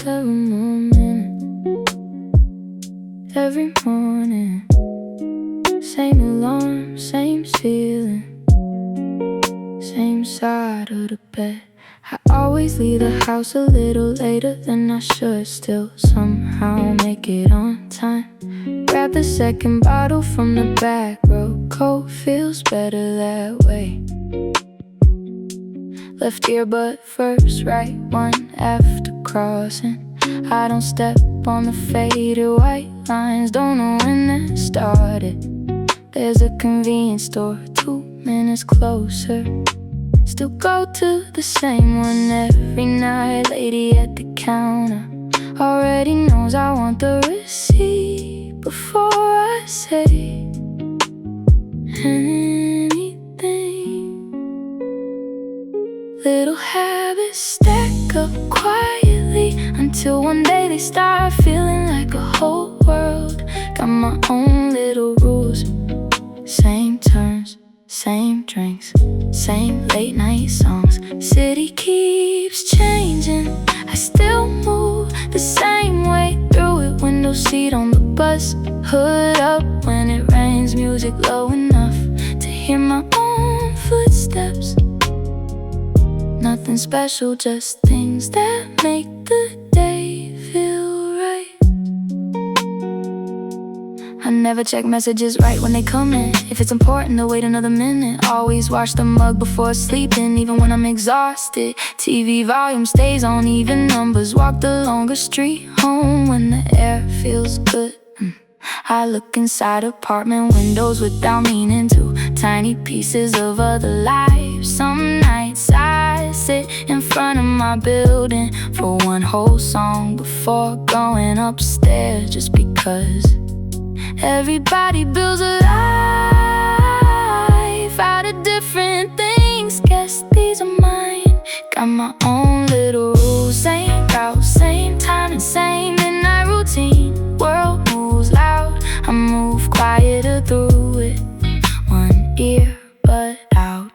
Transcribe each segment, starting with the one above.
7 more minutes. Every morning, same alarm, same ceiling, same side of the bed. I always leave the house a little later than I should, still somehow make it on time. Grab the second bottle from the back row, cold feels better that way. Left earbud first, right one after crossing. I don't step on the faded white lines, don't know when that started. There's a convenience store 2 minutes closer. Still go to the same one every night. Lady at the counter already knows I want the receipt before I say anything. Little habits stack up quietly until one day they start feeling like a whole world. Got my own little rules. Same turns, same drinks, same late night songs. City keeps changing, I still move the same way through it. Window seat on the bus, hood up when it rains. Music low enough to hear my own footsteps. Nothing special, just things that make the day feel right. I never check messages right when they come in. If it's important to wait another minute. Always wash the mug before sleeping, even when I'm exhausted. TV volume stays on even numbers. Walk the longer street home when the air feels good. I look inside apartment windows without meaning to. Tiny pieces of other lives. Some nights I sit in front of my building for one whole song before going upstairs, just because everybody builds a life out of different things. Guess these are mine. Got my own little rules. Same route, same time, and same midnight routine. World moves loud, I move quieter through it. One ear but out.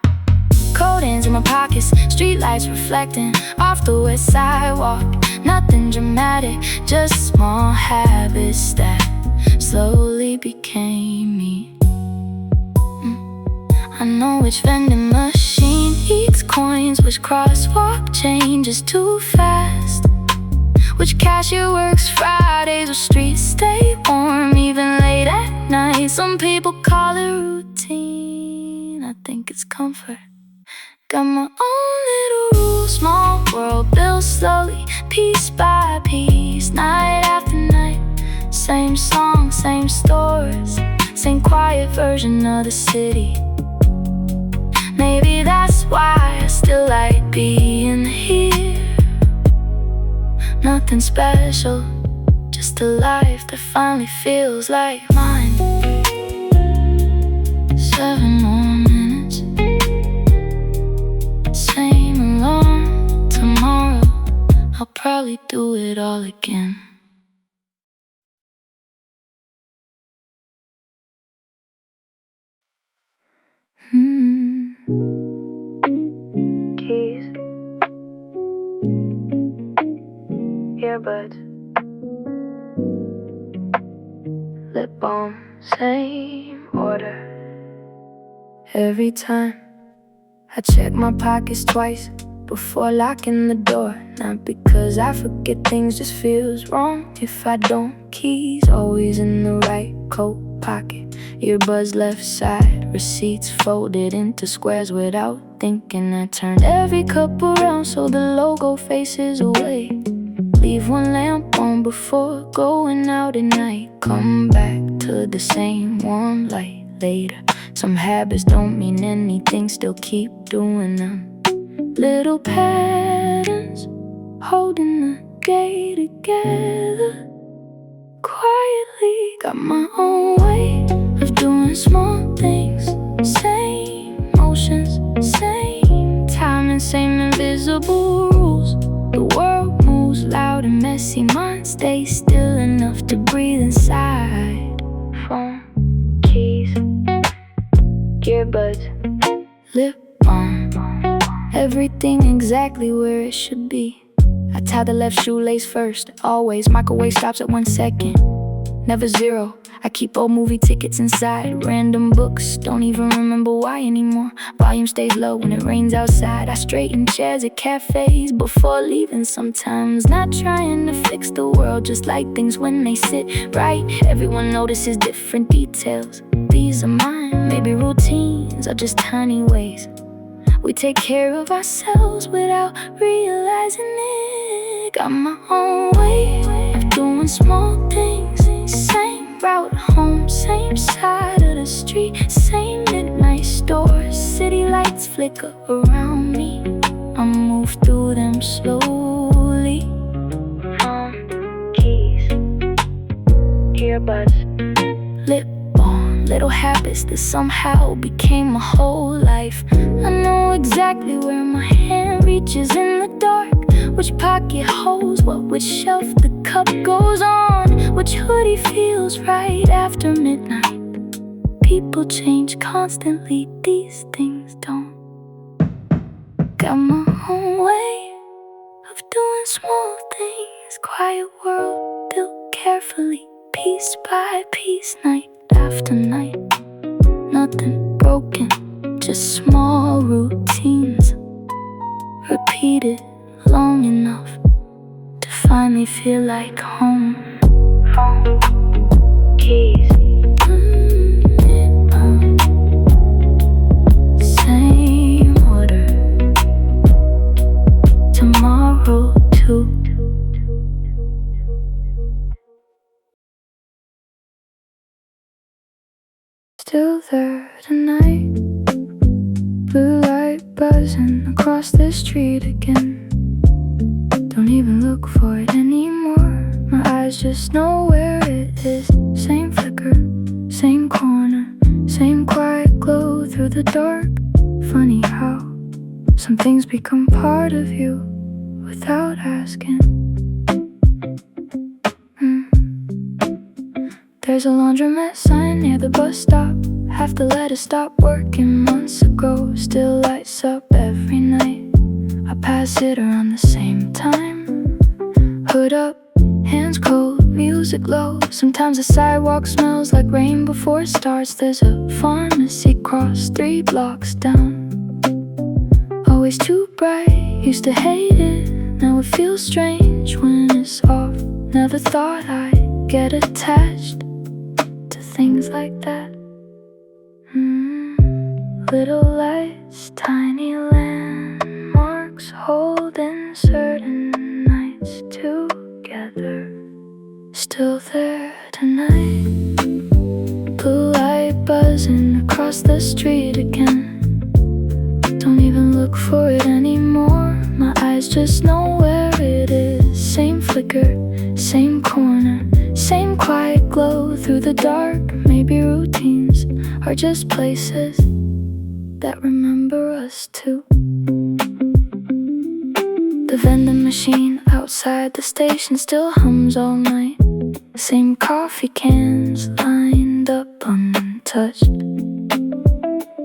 Cold hands in my pockets, street lights reflecting off the west sidewalk. Nothing dramatic, just small habits that slowly became me. I know which vending machine eats coins, which crosswalk changes too fast, which cashier works Fridays, which streets stay warm even late at night. Some people call it routine, I think it's comfort. Got my own little rules, small world built slowly, piece by piece, night after night. Same songs, same stores, same quiet version of the city. Maybe that's why I still like being here. Nothing special, just a life that finally feels like mine. 7 more minutes, same alarm. Tomorrow I'll probably do it all again. Keys, earbuds, lip balm, same order. Every time I check my pockets twice before locking the door. Not because I forget things, just feels wrong if I don't. Keys always in the right coat pocket, earbuds left side, receipts folded into squares without thinking. I turned every cup around so the logo faces away. Leave one lamp on before going out at night. Come back to the same warm light later. Some habits don't mean anything, still keep doing them. Little patterns holding the day together. Quietly got my own way of doing small things. Same motions, same time, and same invisible rules. The world moves loud and messy, mine stays still enough to breathe inside. Phone, keys, earbuds, lip balm, everything exactly where it should be. I tie the left shoelace first, always. Microwave stops at 1 second, never zero. I keep old movie tickets inside, random books, don't even remember why anymore. Volume stays low when it rains outside. I straighten chairs at cafes before leaving sometimes. Not trying to fix the world, just like things when they sit right. Everyone notices different details. These are mine, maybe routines or just tiny ways we take care of ourselves without realizing it. Got my own way of doing small things. Same route home, same side of the street, same midnight store. City lights flicker around me, I move through them slowly. Keys, earbuds, lip balm, little habits that somehow became my whole life. I know exactly where my hand reaches in the dark, which pocket holds what, which shelf the cup goes on, which hoodie feels right after midnight. People change constantly, these things don't. Got my own way of doing small things. Quiet world built carefully, piece by piece, night after night. Nothing broken, just small routines, repeated long enough to finally feel like home. Keys, same order. Tomorrow too. Still there tonight. Blue light buzzing across the street again. Don't even look for it anymore. My eyes just know where it is. Same flicker, same corner, same quiet glow through the dark. Funny how some things become part of you without asking. There's a laundromat sign near the bus stop. Have to let it stop working months ago. Still lights up every night. I pass it around the same time. Hood up, hands cold, music low. Sometimes the sidewalk smells like rain before it starts. There's a pharmacy cross 3 blocks down. Always too bright, used to hate it. Now it feels strange when it's off. Never thought I'd get attached to things like that. Little lights, tiny landmarks, holding certain nights together. Still there tonight. Blue light buzzing across the street again. Don't even look for it anymore. My eyes just know where it is. Same flicker, same corner, same quiet glow through the dark. Maybe routines are just places that remember us too. The vending machine outside the station still hums all night. Same coffee cans lined up untouched.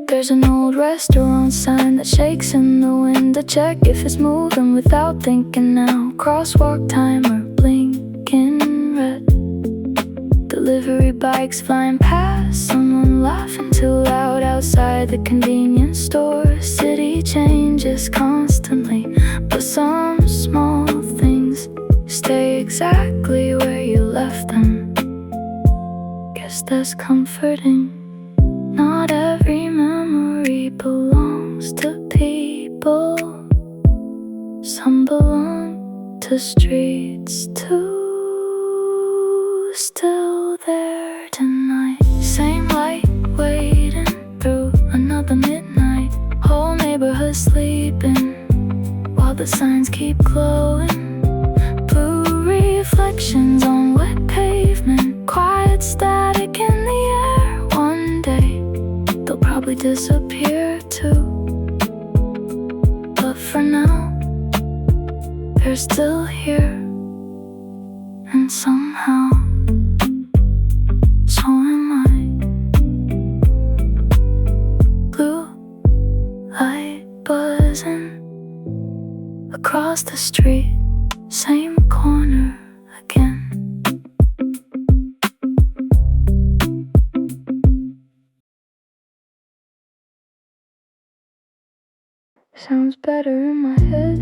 There's an old restaurant sign that shakes in the wind to check if it's moving without thinking now. Crosswalk timer blinking red. Delivery bikes flying past, someone laughing too loud outside the convenience store. City changes constantly, but some small things stay exactly where you left them. Guess that's comforting. Not every memory belongs to people. Some belong to streets too. Still there tonight. Same light waiting through another midnight. Whole neighborhood sleeping while the signs keep glowing. Blue reflections on wet pavement. Quiet static in the air. One day they'll probably disappear too. But for now, they're still here. And somehow so am I. Blue light buzzing across the street. same corner again. Sounds better in my head.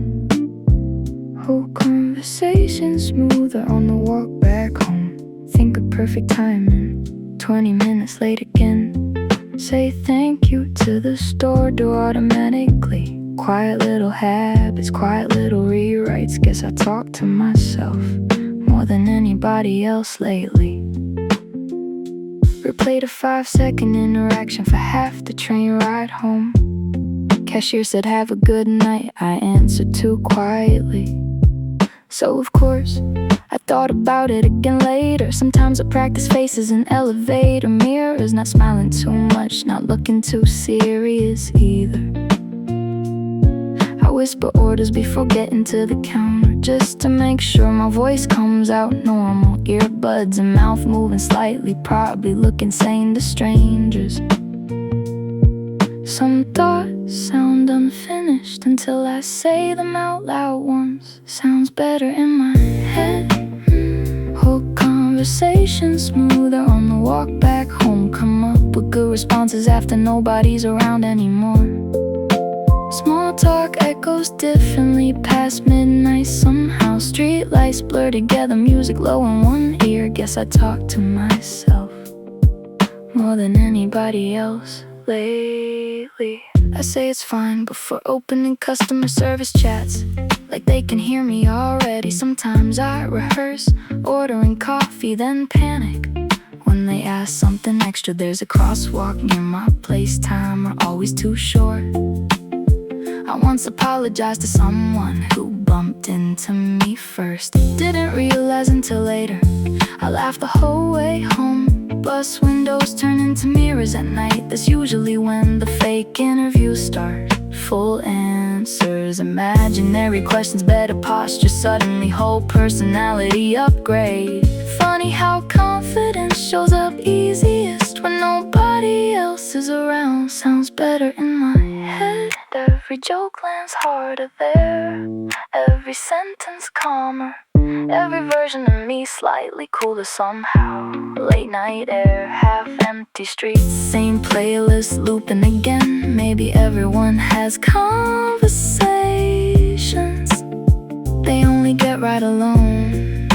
Whole conversation smoother on the walk back home. Think of perfect timing, 20 minutes late again. Say thank you to the store door automatically. Quiet little habits, quiet little rewrites. Guess I talk to myself more than anybody else lately. Replayed a 5-second interaction for half the train ride home. Cashier said have a good night, I answered too quietly. So of course, I thought about it again later. Sometimes I practice faces in elevator mirrors. Not smiling too much, not looking too serious either. I whisper orders before getting to the counter, just to make sure my voice comes out normal. Earbuds and mouth moving slightly, probably look insane to strangers. Some thoughts sound unfinished until I say them out loud once. Sounds better in my head. Whole conversation smoother on the walk back home. Come up with good responses after nobody's around anymore. Small talk echoes differently past midnight somehow. Street lights blur together, music low in one ear. Guess I talk to myself more than anybody else lately. I say it's fine before opening customer service chats, like they can hear me already. Sometimes I rehearse ordering coffee, then panic when they ask something extra. There's a crosswalk near my place, timer always too short. I once apologized to someone who bumped into me first. Didn't realize until later. I laughed the whole way home. Bus windows turn into mirrors at night. That's usually when the fake interviews start. Full answers, imaginary questions, better posture. Suddenly whole personality upgrade. Funny how confidence shows up easiest when nobody else is around. Sounds better in my head. Every joke lands harder there, every sentence calmer. Every version of me slightly cooler somehow. Late night air, half empty streets, same playlist looping again. Maybe everyone has conversations they only get right alone.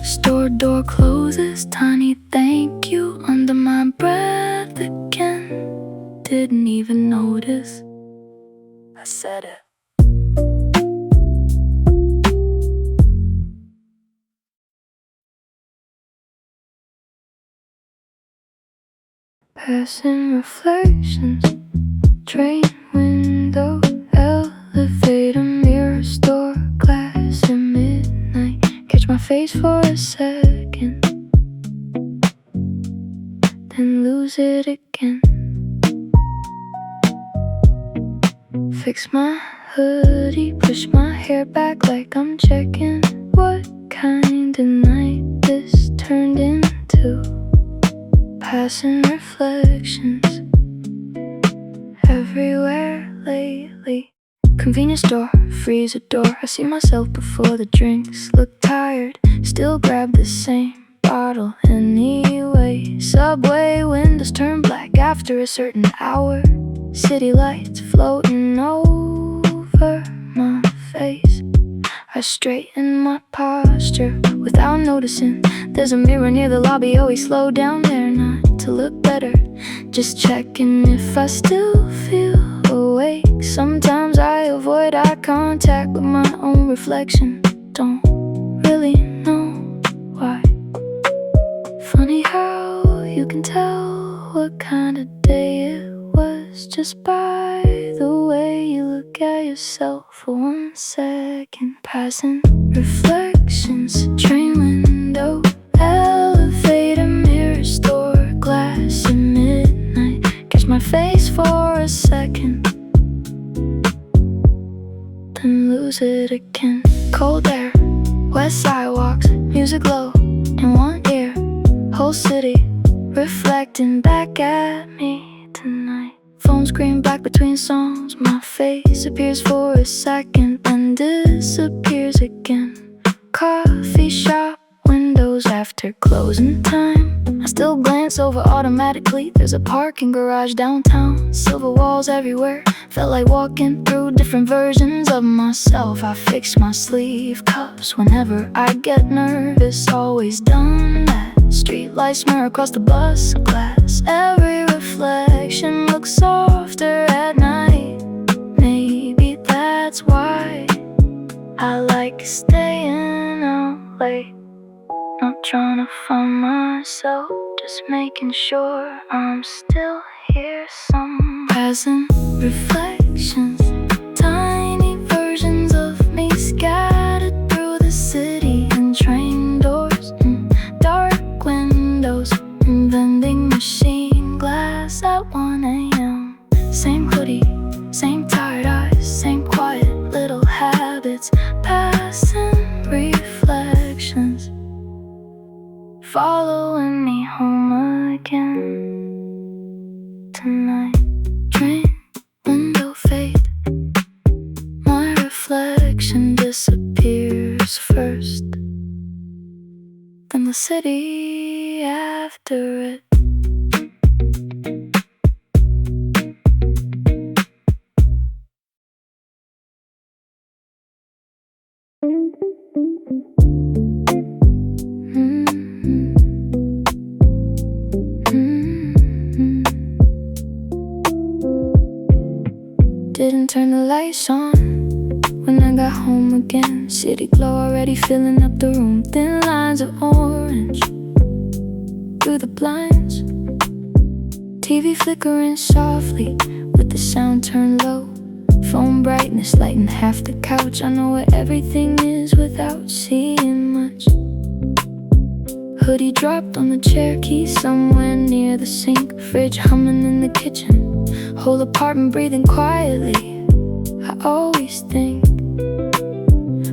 Store door closes, tiny thank you under my breath again. Didn't even notice I said it. Passing reflections, train window, elevator, mirror, store glass at midnight. Catch my face for a second, then lose it again. Fix my hoodie, push my hair back like I'm checking what kind of night this turned into. Passing reflections everywhere lately. Convenience store, freezer door. I see myself before the drinks. Look tired, still grab the same bottle anyway. Subway windows turn black after a certain hour. City lights floating over my face. I straighten my posture without noticing. There's a mirror near the lobby, always slow down there, not to look better, just checking if I still feel awake. Sometimes I avoid eye contact with my own reflection. Don't really know why. Funny how you can tell what kind of day it was just by the way you look at yourself for 1 second. Passing reflections, train window, elevator, mirror, store glass at midnight. Catch my face for a second, then lose it again. Cold air, wet sidewalks, music low in one ear. Whole city reflecting back at me tonight. Phone screen black between songs. My face appears for a second, then disappears again. Coffee shop windows after closing time. I still glance over automatically. There's a parking garage downtown. Silver walls everywhere. Felt like walking through different versions of myself. I fix my sleeve cups whenever I get nervous. Always done that. Streetlights smear across the bus glass. Every reflection looks softer at night. Maybe that's why I like staying out late. Not trying to find myself, just making sure I'm still here. Some present reflections, tiny versions of me scattered through the city. And train doors, dark windows, vending machine glass at 1 a.m. Same hoodie, same tired eyes, same quiet little habits. Passing reflections, following me home again tonight. Train window fade, my reflection disappears first, then the city after it. Didn't turn the lights on when I got home again. City glow already filling up the room. Thin lines of orange through the blinds. TV flickering softly with the sound turned low. Phone brightness lighting half the couch. I know where everything is without seeing much. Hoodie dropped on the chair, key somewhere near the sink. Fridge humming in the kitchen, whole apartment breathing quietly. I always think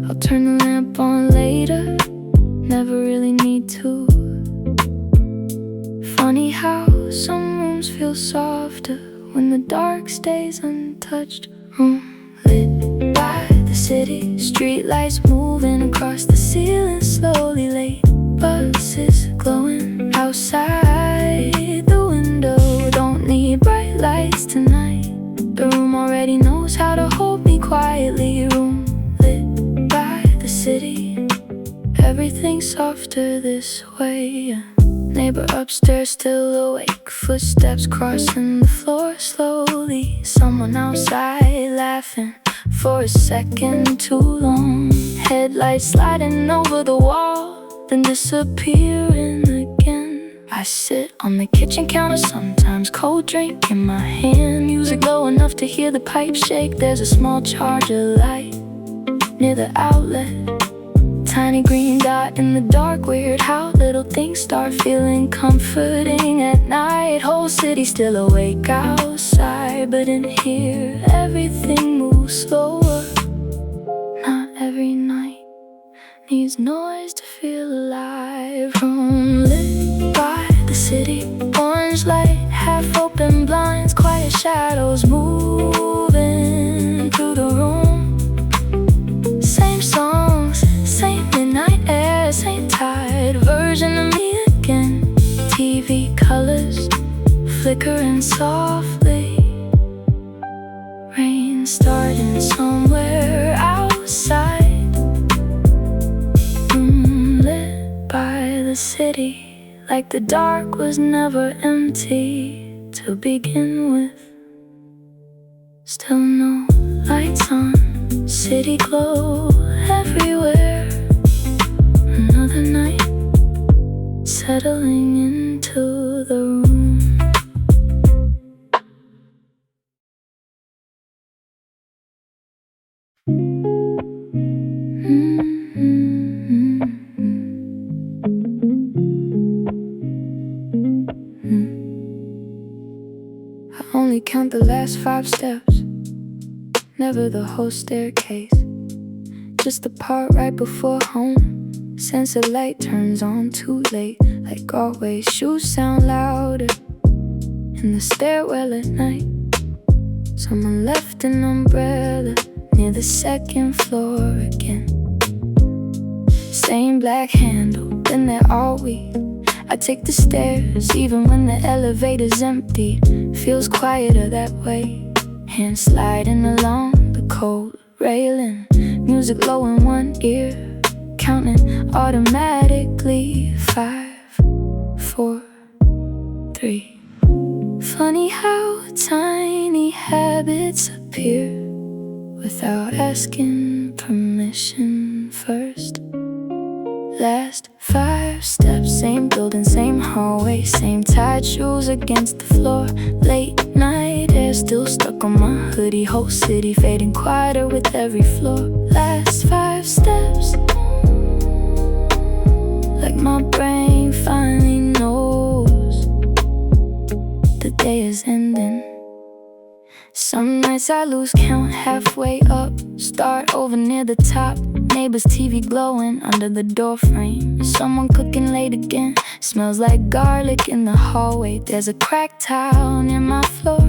I'll turn the lamp on later, never really need to. Funny how some rooms feel softer when the dark stays untouched. Room lit by the city, streetlights moving across the ceiling slowly. Late buses glowing outside the window. Don't need bright lights tonight. The room already knows how to hold me quietly. Room lit by the city, everything's softer this way. Neighbor upstairs still awake, footsteps crossing the floor slowly. Someone outside laughing for a second too long. Headlights sliding over the wall, then disappearing again. I sit on the kitchen counter, sometimes cold drink in my hand. Music low enough to hear the pipe shake. There's a small charger light near the outlet. Tiny green dot in the dark, weird how little things start feeling comforting at night. Whole city still awake outside, but in here everything moves slower. Not every night needs noise to feel alive. Room lit by the city, orange light, half open blinds, quiet shadows moving through the room. Same songs, same midnight air, same tired version of me again. TV colors flickering softly, rain starting somewhere outside. Lit by the city, like the dark was never empty to begin with. Still no lights on, city glow everywhere. Another night settling into the room. I only count the last 5 steps, never the whole staircase. Just the part right before home. Sense of light turns on too late. Like always, shoes sound louder in the stairwell at night. hold an umbrella near the second floor again. Same black handle, been there all week. I take the stairs even when the elevator's empty. Feels quieter that way. Hands sliding along the cold railing. Music low in one ear, counting automatically. 5, 4, 3. Funny how tiny habits appear without asking permission first. Last 5 steps, same building, same hallway, same tied shoes against the floor. Late night air still stuck on my hoodie. Whole city fading quieter with every floor. Last 5 steps, like my brain finally knows the day is ending. Some nights I lose count halfway up, start over near the top. Neighbor's TV glowing under the door frame. Someone cooking late again, smells like garlic in the hallway. There's a cracked tile near my floor.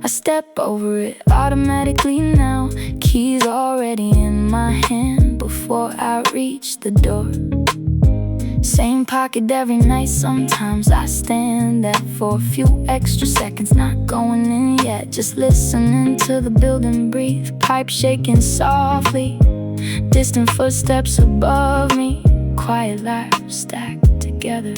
I step over it automatically now. Keys already in my hand before I reach the door. Same pocket every night, sometimes I stand there for a few extra seconds. Not going in yet, just listening to the building breathe. Pipe shaking softly, distant footsteps above me. Quiet lives stacked together.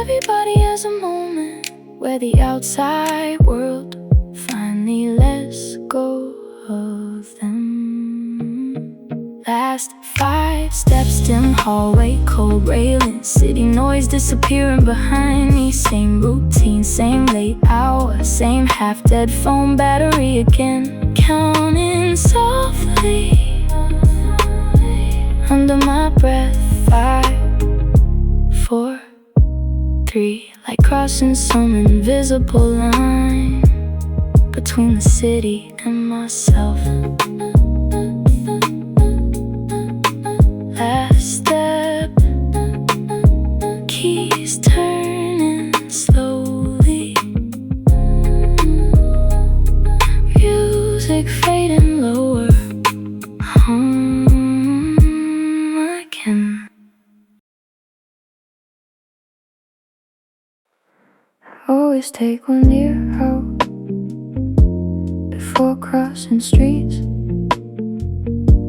Everybody has a moment where the outside world finally lets go of them. Last 5 steps, dim hallway, cold railing, city noise disappearing behind me. Same routine, same late hour, same half-dead phone battery again. Counting softly under my breath. 5, 4, 3. Like crossing some invisible line between the city and myself. Last step, keys turning slowly. Music fading lower. Home again. Always take one ear out before crossing streets.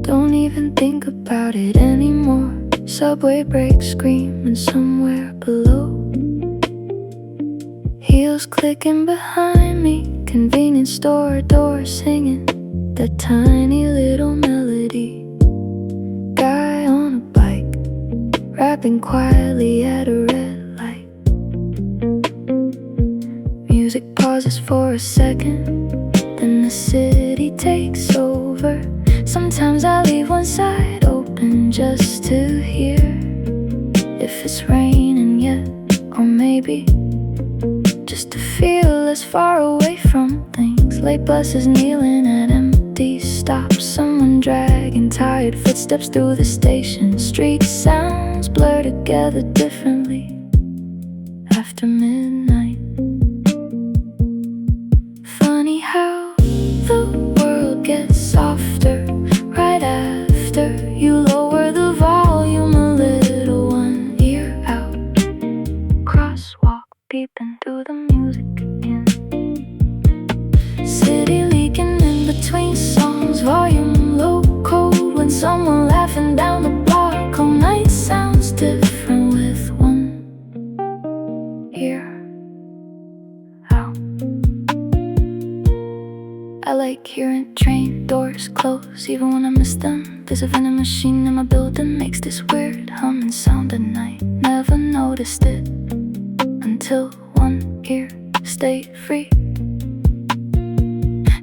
Don't even think about it anymore. Subway brakes screaming somewhere below. Heels clicking behind me. Convenience store door singing that tiny little melody. Guy on a bike, rapping quietly at a red light. Music pauses for a second, then the city takes over. Sometimes I leave one side open just to hear if it's raining yet, or maybe just to feel less far away from things. Late buses kneeling at empty stops, someone dragging tired footsteps through the station. Street sounds blur together differently after midnight. Funny how the world gets softer right after you lower the volume a little, one ear out. Crosswalk peeping through the music again. City leaking in between songs, volume low, cold when someone laughing down the block. All night sounds different with one ear out. I like hearing train doors close, even when I miss them. There's a vending machine in my building, makes this weird humming sound at night. Never noticed it until one ear stayed free.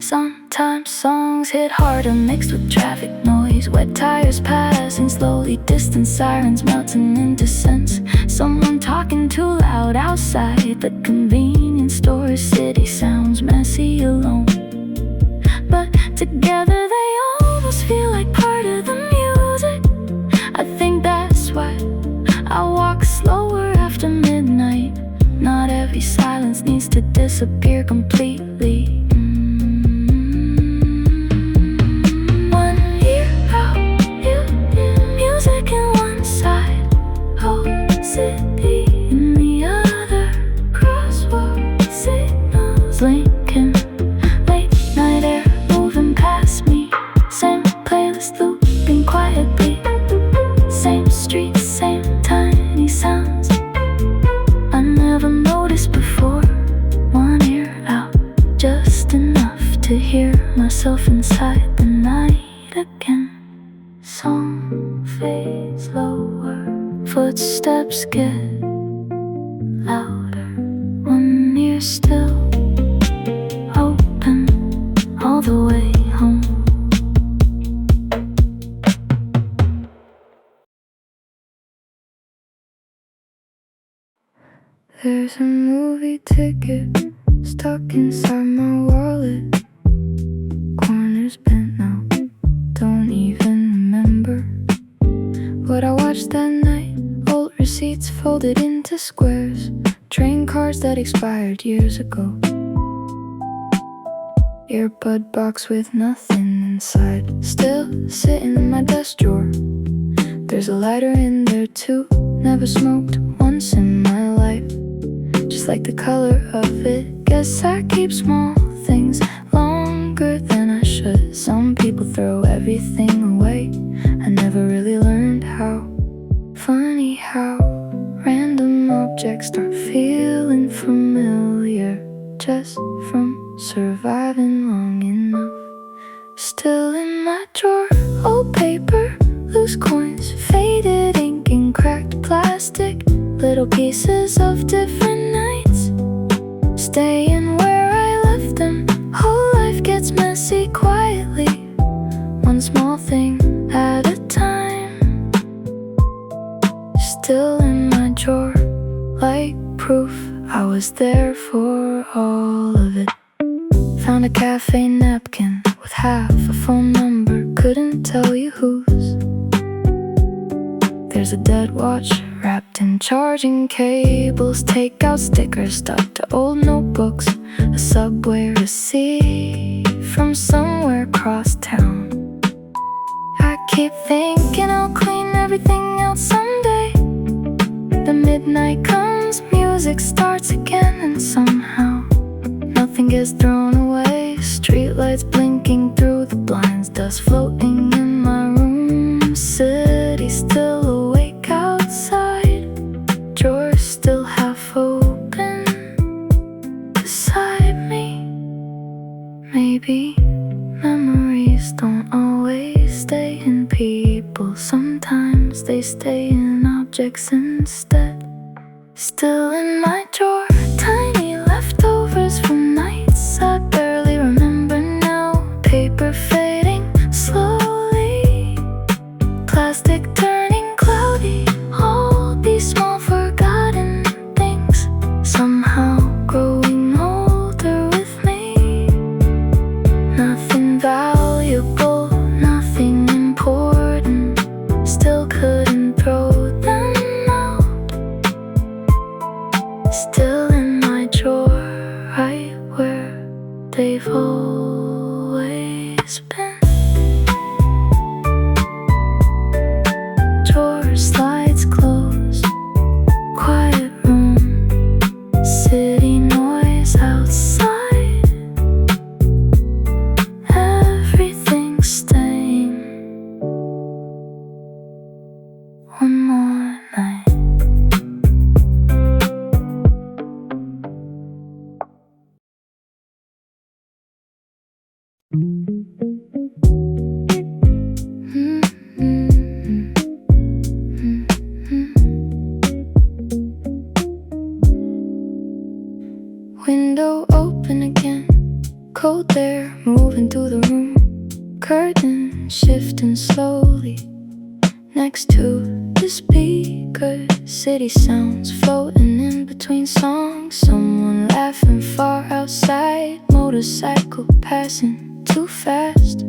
Sometimes songs hit harder, mixed with traffic noise. Wet tires passing slowly, distant sirens melting into sense. Someone talking too loud outside the convenience store. City sounds messy alone, but together they almost feel like part of the music. I think that's why I walk slower after midnight. Not every silence needs to disappear completely. hear myself inside the night again. Song fades lower, footsteps get louder. One ear still open all the way home. There's a movie ticket stuck inside my wallet. Corners bent now, don't even remember what I watched that night. Old receipts folded into squares, train cards that expired years ago. Earbud box with nothing inside, still sitting in my desk drawer. There's a lighter in there too, never smoked once in my life. Just like the color of it, guess I keep small things longer than I should. Some people throw everything away, I never really learned how. Funny how random objects start feeling familiar just from surviving long enough. Still in my drawer, old paper, loose coins, faded ink and cracked plastic, little pieces of different nights, staying where I left them. Whole life gets messy quietly, one small thing at a time. Still in my drawer, like proof I was there for all of it. Found a cafe napkin with half a phone number, couldn't tell you whose. There's a dead watch wrapped in charging cables, takeout stickers stuck to old notebooks, a subway receipt from somewhere across town. I keep thinking I'll clean everything out someday. The midnight comes, music starts again, and somehow nothing gets thrown away. Streetlights blinking through the blinds, dust floating in my room. City still awake outside, drawers still half open beside me. Maybe memories don't always stay in people, sometimes they stay in objects instead. Still in my drawer, tiny leftovers from nights I barely remember now. Paper fading slowly, plastic turning cloudy. All these small forgotten things somehow growing older with me. Nothing valuable, nothing important, still couldn't throw them out. Still in my drawer, right where they've always been. Drawer slides closed, quiet room, city noise outside, everything's staying. One more night. Window open again, cold air moving through the room, curtain shifting slowly next to the speaker. City sounds floating in between songs, someone laughing far outside, motorcycle passing too fast.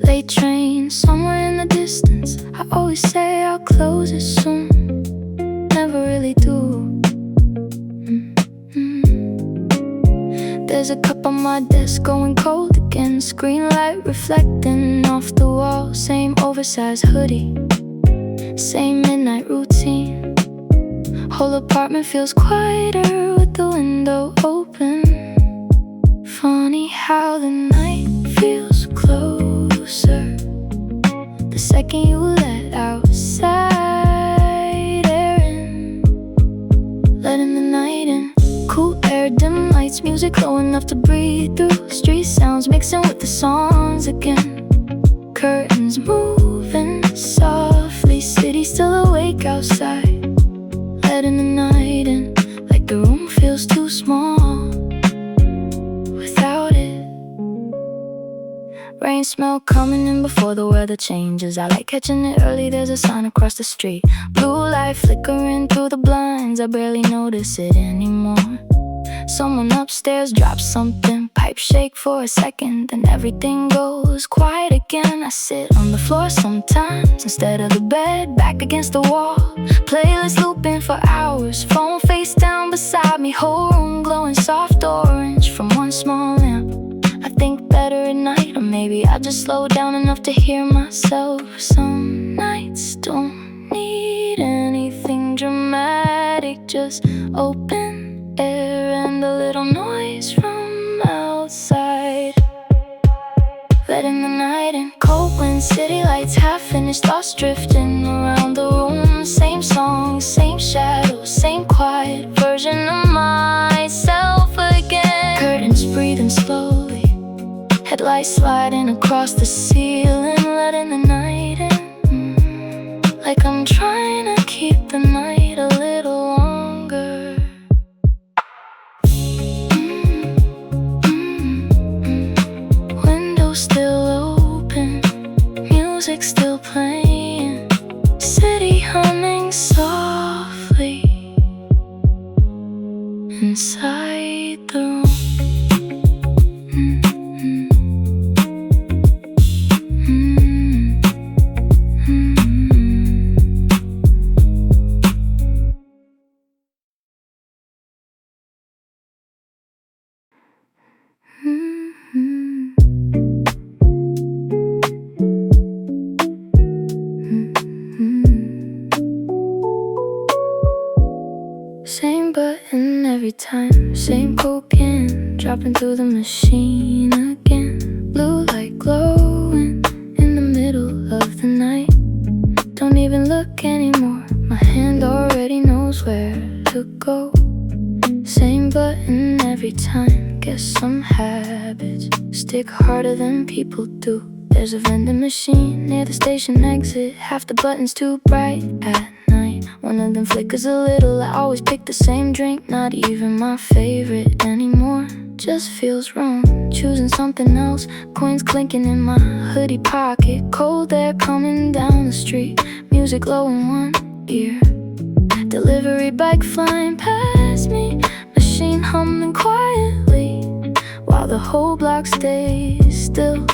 Late train somewhere in the distance, I always say I'll close it soon, never really do. There's a cup on my desk going cold again, screen light reflecting off the wall. Same oversized hoodie, same midnight routine. Whole apartment feels quieter with the window open. Funny how the night feels closer the second you let outside air in, letting the night in. Cool air, dim lights streets, music low enough to breathe through. Street sounds mixing with the songs again. Curtains moving softly, city still awake outside, letting the night in, like the room feels too small without it. Rain smell coming in before the weather changes. I like catching it early, there's a sign across the street. Blue light flickering through the blinds, I barely notice it anymore. Someone upstairs drops something, pipes shake for a second, then everything goes quiet again. I sit on the floor sometimes instead of the bed, back against the wall. Playlist looping for hours, phone face down beside me, whole room glowing soft orange from one small lamp. I think better at night, or maybe I just slow down enough to hear myself. Some nights don't need anything dramatic, just open air and a little noise from outside, letting the night in. Cold wind, city lights, half finished, thoughts drifting around the room. Same songs, same shadows, same quiet version of myself again. Curtains breathing slowly, headlights sliding across the ceiling, letting the night in, like I'm trying to keep the night a little longer. Windows still open, music still playing, city humming softly inside the room. Same button every time, same cocaine dropping through the machine again. Blue light glowing in the middle of the night. Don't even look anymore, my hand already knows where to go. Same button every time, guess some habits stick harder than people do. There's a vending machine near the station exit, half the buttons too bright at night. One of them flickers a little, I always pick the same drink, not even my favorite anymore. Just feels wrong, choosing something else. Coins clinking in my hoodie pocket, cold air coming down the street, music low in one ear. Delivery bike flying past me, machine humming quietly, while the whole block stays still.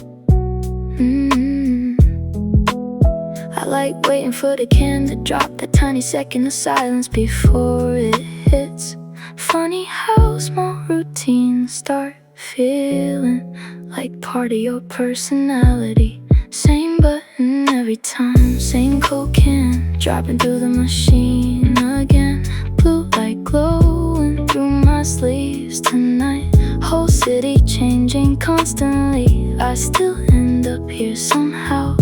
I like waiting for the can to drop, that tiny second of silence before it hits. Funny how small routines start feeling like part of your personality. Same button every time, same Coke can dropping through the machine again. Blue light glowing through my sleeves tonight. Whole city changing constantly, I still end up here somehow.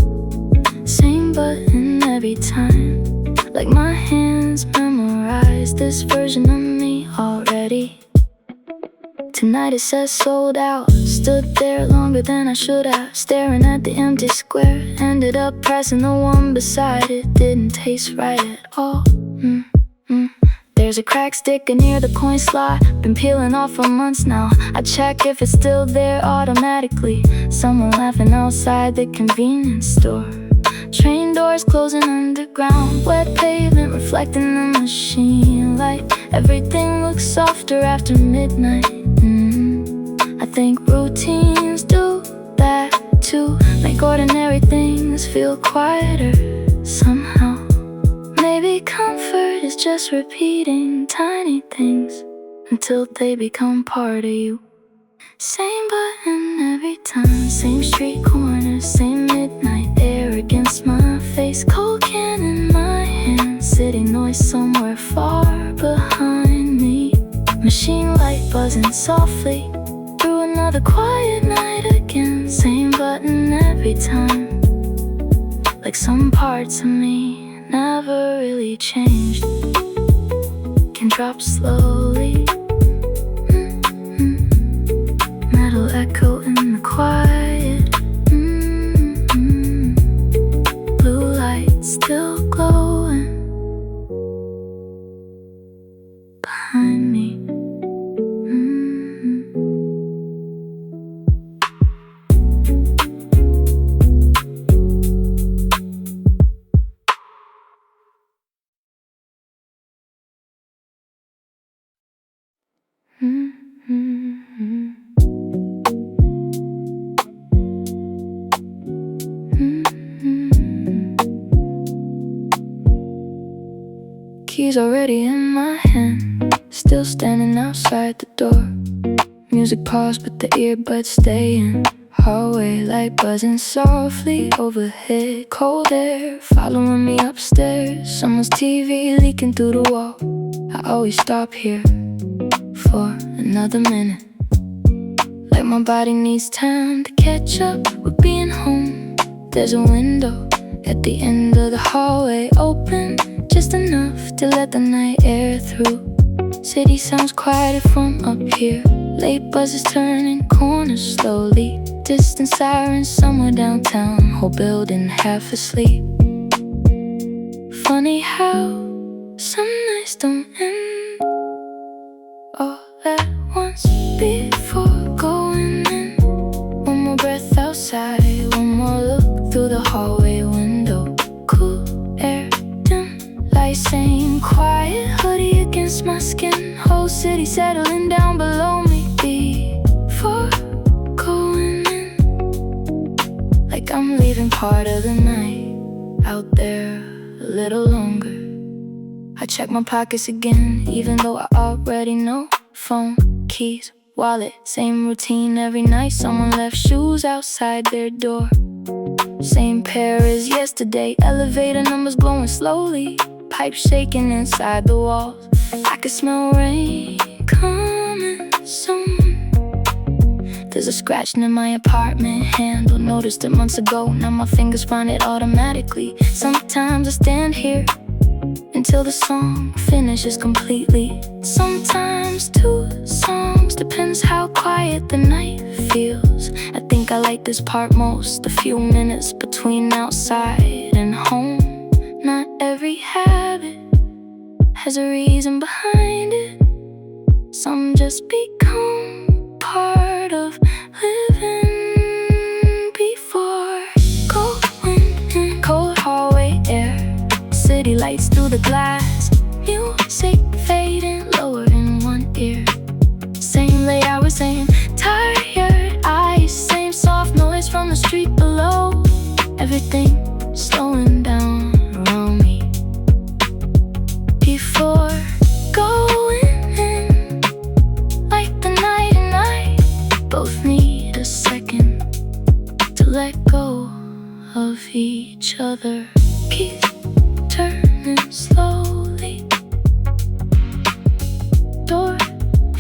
Same button every time, like my hands memorized this version of me already. Tonight it says sold out, stood there longer than I should have, staring at the empty square. Ended up pressing the one beside it, didn't taste right at all. There's a crack sticker near the coin slot, been peeling off for months now. I check if it's still there automatically. Someone laughing outside the convenience store. Train doors closing underground, wet pavement reflecting the machine light. Everything looks softer after midnight. I think routines do that too, make ordinary things feel quieter somehow. Maybe comfort is just repeating tiny things until they become part of you. Same button every time, same street corner, same midnight air against my face. Cold can in my hand, city noise somewhere far behind me. Machine light buzzing softly through another quiet night again. Same button every time, like some parts of me never really changed, can drop slowly. still echo in the quiet. Blue light still glowing behind me. Keys already in my hand, still standing outside the door. Music paused but the earbuds stay in. Hallway light buzzing softly overhead. Cold air following me upstairs. Someone's TV leaking through the wall. I always stop here for another minute, like my body needs time to catch up with being home. There's a window at the end of the hallway, open just enough to let the night air through. City sounds quieter from up here. Late buses turning corners slowly. Distant sirens somewhere downtown. Whole building half asleep. Funny how some nights don't end all at once before going in. One more breath outside, one more look through the hallway window. Cool air, dim light, same quiet hoodie against my skin. Whole city settling down below me before going in. Like I'm leaving part of the night out there a little longer. I check my pockets again, even though I already know. Phone, keys, wallet, same routine every night. Someone left shoes outside their door. Same pair as yesterday. Elevator numbers glowing slowly. Pipes shaking inside the walls. I can smell rain coming soon. There's a scratch near my apartment handle. Noticed it months ago, now my fingers find it automatically. Sometimes I stand here until the song finishes completely. Sometimes 2 songs, depends how quiet the night feels. I think I like this part most, the few minutes between outside and home. Not every habit has a reason behind it. Some just become part of living before going in. Cold hallway air, city lights through the glass. Music fading lower in one ear. Same late hours, same tired eyes. Same soft noise from the street below. Everything slowing down around me before going in. Like the night and I both need a second to let go of each other. Keep turning slowly. Door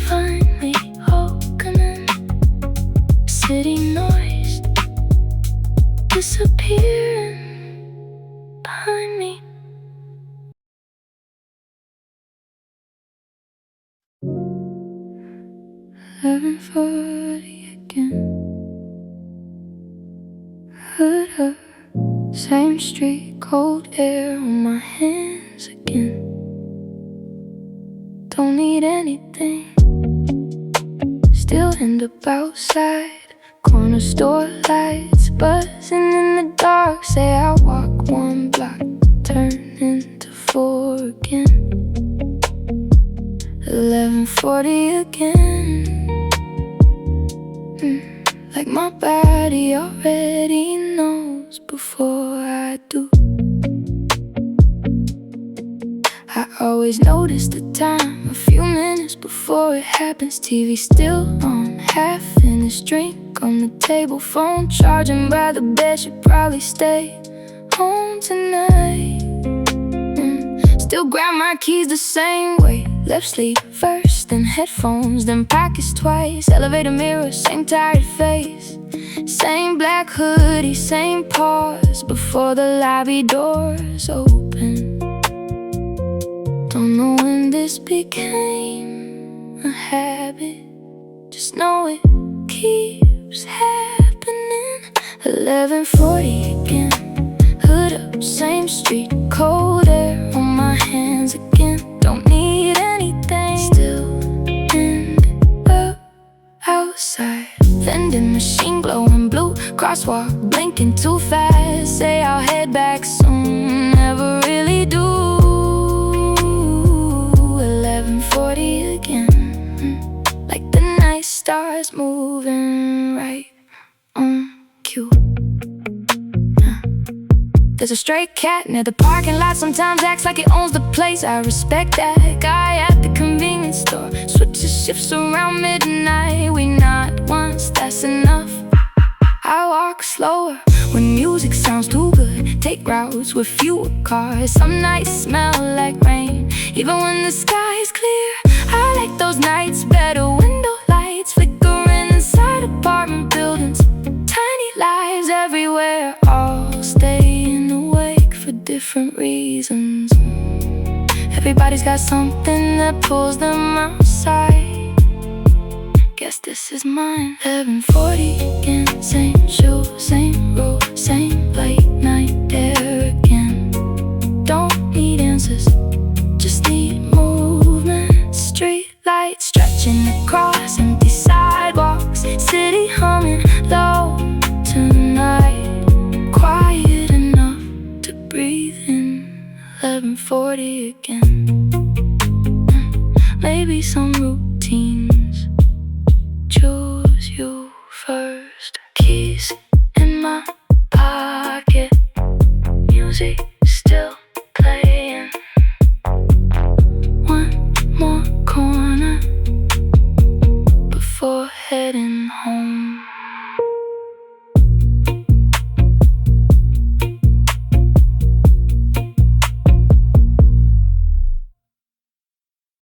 finally opening. City noise disappearing behind me. $11:40 again. Heard her. Same street, cold air on my hands again. Don't need anything, still end up outside. Corner store lights buzzing in the dark. Say I walk 1 block, turn into 4 again. 11:40 again. Like my body already knows before I do. I always notice the time a few minutes before it happens. TV still on, half finished drink on the table. Phone charging by the bed, should probably stay home tonight. Still grab my keys the same way. Left sleeve first, then headphones, then pockets twice. Elevator mirror, same tired face. Same black hoodie, same pause before the lobby doors open. Don't know when this became a habit, just know it keeps happening. 11:40 again. Hood up, same street, cold air on my hands again. Don't need anything, still in the outside. Vending machine glowing blue, crosswalk blinking too fast. Say I'll head back soon, never really do. 11:40 again, like the night stars moving right on cue. There's a stray cat near the parking lot, sometimes acts like it owns the place. I respect that guy at the convenience store, switches shifts around midnight. We not once, that's enough. I walk slower when music sounds too good, take routes with fewer cars. Some nights smell like rain, even when the sky is clear. I like those nights better, window lights flickering inside apartment buildings. Tiny lives everywhere, all staying awake for different reasons. Everybody's got something that pulls them outside. Guess this is mine. 11:40 again, same shoe, same road, same late night there again. Don't need answers, just need movement. Street lights stretching across empty sidewalks, city humming low tonight, quiet enough to breathe in. 11:40 again. Maybe some routines choose you first. Keys in my pocket, music still playing. One more corner before heading home.